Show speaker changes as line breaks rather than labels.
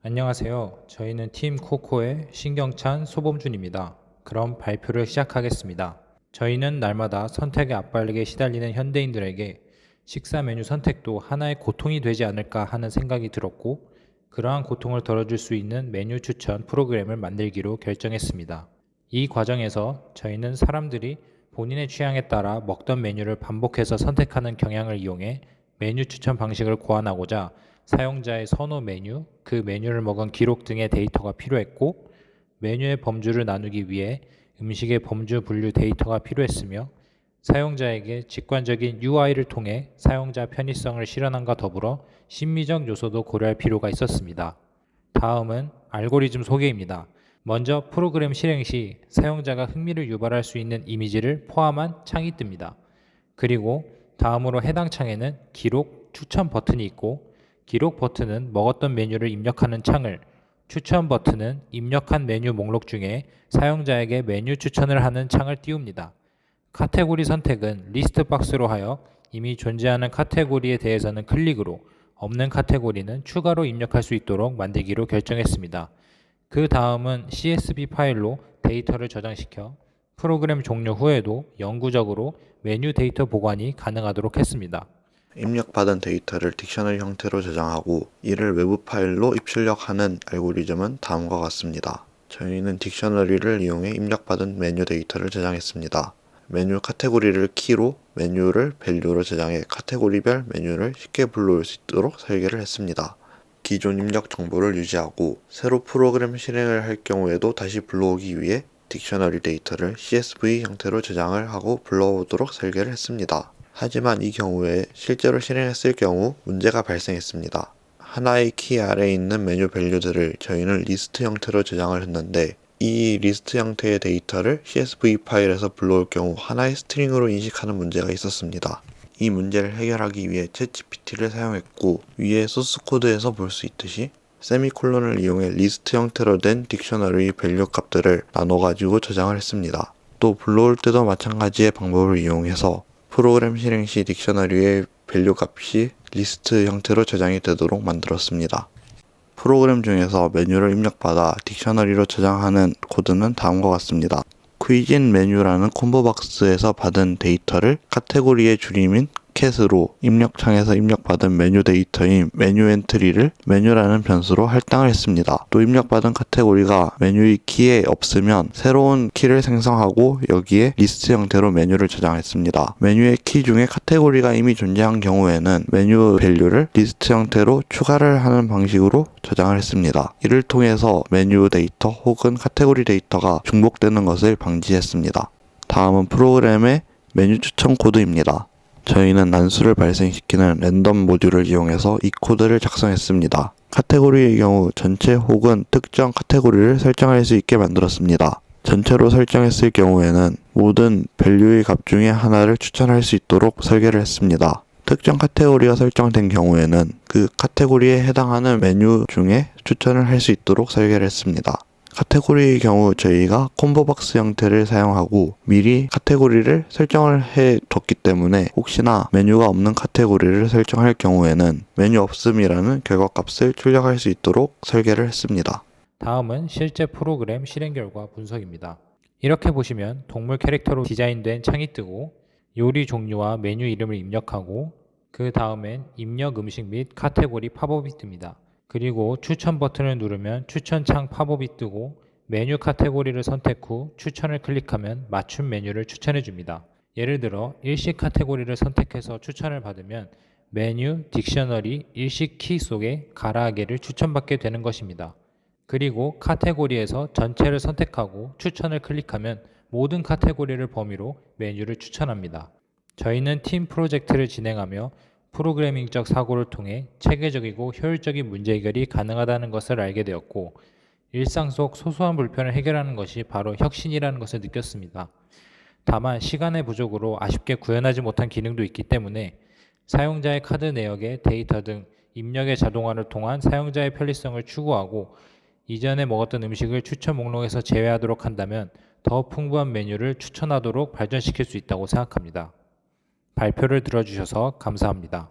안녕하세요. 저희는 팀 코코의 신경찬 소범준입니다. 그럼 발표를 시작하겠습니다. 저희는 날마다 선택의 압박에 시달리는 현대인들에게 식사 메뉴 선택도 하나의 고통이 되지 않을까 하는 생각이 들었고, 그러한 고통을 덜어줄 수 있는 메뉴 추천 프로그램을 만들기로 결정했습니다. 이 과정에서 저희는 사람들이 본인의 취향에 따라 먹던 메뉴를 반복해서 선택하는 경향을 이용해 메뉴 추천 방식을 고안하고자 사용자의 선호 메뉴, 그 메뉴를 먹은 기록 등의 데이터가 필요했고, 메뉴의 범주를 나누기 위해 음식의 범주 분류 데이터가 필요했으며, 사용자에게 직관적인 UI를 통해 사용자 편의성을 실현함과 더불어 심미적 요소도 고려할 필요가 있었습니다. 다음은 알고리즘 소개입니다. 먼저 프로그램 실행 시 사용자가 흥미를 유발할 수 있는 이미지를 포함한 창이 뜹니다. 그리고 다음으로 해당 창에는 기록, 추천 버튼이 있고, 기록 버튼은 먹었던 메뉴를 입력하는 창을, 추천 버튼은 입력한 메뉴 목록 중에 사용자에게 메뉴 추천을 하는 창을 띄웁니다. 카테고리 선택은 리스트 박스로 하여 이미 존재하는 카테고리에 대해서는 클릭으로, 없는 카테고리는 추가로 입력할 수 있도록 만들기로 결정했습니다. 그 다음은 CSV 파일로 데이터를 저장시켜 프로그램 종료 후에도 영구적으로 메뉴 데이터 보관이 가능하도록 했습니다.
입력받은 데이터를 딕셔너리 형태로 저장하고 이를 외부 파일로 입출력하는 알고리즘은 다음과 같습니다. 저희는 딕셔너리를 이용해 입력받은 메뉴 데이터를 저장했습니다. 메뉴 카테고리를 키로, 메뉴를 밸류로 저장해 카테고리별 메뉴를 쉽게 불러올 수 있도록 설계를 했습니다. 기존 입력 정보를 유지하고 새로 프로그램 실행을 할 경우에도 다시 불러오기 위해 딕셔너리 데이터를 CSV 형태로 저장을 하고 불러오도록 설계를 했습니다. 하지만 이 경우에 실제로 실행했을 경우 문제가 발생했습니다. 하나의 키 아래에 있는 메뉴 밸류들을 저희는 리스트 형태로 저장을 했는데, 이 리스트 형태의 데이터를 CSV 파일에서 불러올 경우 하나의 스트링으로 인식하는 문제가 있었습니다. 이 문제를 해결하기 위해 챗GPT를 사용했고, 위에 소스 코드에서 볼 수 있듯이 세미콜론을 이용해 리스트 형태로 된 딕셔너리 밸류 값들을 나눠가지고 저장을 했습니다. 또 불러올 때도 마찬가지의 방법을 이용해서 프로그램 실행 시 딕셔너리의 밸류 값이 리스트 형태로 저장이 되도록 만들었습니다. 프로그램 중에서 메뉴를 입력받아 딕셔너리로 저장하는 코드는 다음과 같습니다. 퀴진 메뉴라는 콤보 박스에서 받은 데이터를 카테고리의 줄임인 캣으로 입력창에서 입력받은 메뉴 데이터인 메뉴 엔트리를 메뉴라는 변수로 할당을 했습니다. 또 입력받은 카테고리가 메뉴의 키에 없으면 새로운 키를 생성하고 여기에 리스트 형태로 메뉴를 저장했습니다. 메뉴의 키 중에 카테고리가 이미 존재한 경우에는 메뉴 밸류를 리스트 형태로 추가를 하는 방식으로 저장을 했습니다. 이를 통해서 메뉴 데이터 혹은 카테고리 데이터가 중복되는 것을 방지했습니다. 다음은 프로그램의 메뉴 추천 코드입니다. 저희는 난수를 발생시키는 랜덤 모듈을 이용해서 이 코드를 작성했습니다. 카테고리의 경우 전체 혹은 특정 카테고리를 설정할 수 있게 만들었습니다. 전체로 설정했을 경우에는 모든 밸류의 값 중에 하나를 추천할 수 있도록 설계를 했습니다. 특정 카테고리가 설정된 경우에는 그 카테고리에 해당하는 메뉴 중에 추천을 할 수 있도록 설계를 했습니다. 카테고리의 경우 저희가 콤보박스 형태를 사용하고 미리 카테고리를 설정을 해뒀기 때문에 혹시나 메뉴가 없는 카테고리를 설정할 경우에는 메뉴 없음이라는 결과값을 출력할 수 있도록 설계를 했습니다.
다음은 실제 프로그램 실행 결과 분석입니다. 이렇게 보시면 동물 캐릭터로 디자인된 창이 뜨고, 요리 종류와 메뉴 이름을 입력하고, 그 다음엔 입력 음식 및 카테고리 팝업이 뜹니다. 그리고 추천 버튼을 누르면 추천창 팝업이 뜨고, 메뉴 카테고리를 선택 후 추천을 클릭하면 맞춤 메뉴를 추천해 줍니다. 예를 들어 일식 카테고리를 선택해서 추천을 받으면 메뉴 딕셔너리 일식 키 속에 가라아게를 추천받게 되는 것입니다. 그리고 카테고리에서 전체를 선택하고 추천을 클릭하면 모든 카테고리를 범위로 메뉴를 추천합니다. 저희는 팀 프로젝트를 진행하며 프로그래밍적 사고를 통해 체계적이고 효율적인 문제 해결이 가능하다는 것을 알게 되었고, 일상 속 소소한 불편을 해결하는 것이 바로 혁신이라는 것을 느꼈습니다. 다만 시간의 부족으로 아쉽게 구현하지 못한 기능도 있기 때문에 사용자의 카드 내역의 데이터 등 입력의 자동화를 통한 사용자의 편리성을 추구하고, 이전에 먹었던 음식을 추천 목록에서 제외하도록 한다면 더 풍부한 메뉴를 추천하도록 발전시킬 수 있다고 생각합니다. 발표를 들어주셔서 감사합니다.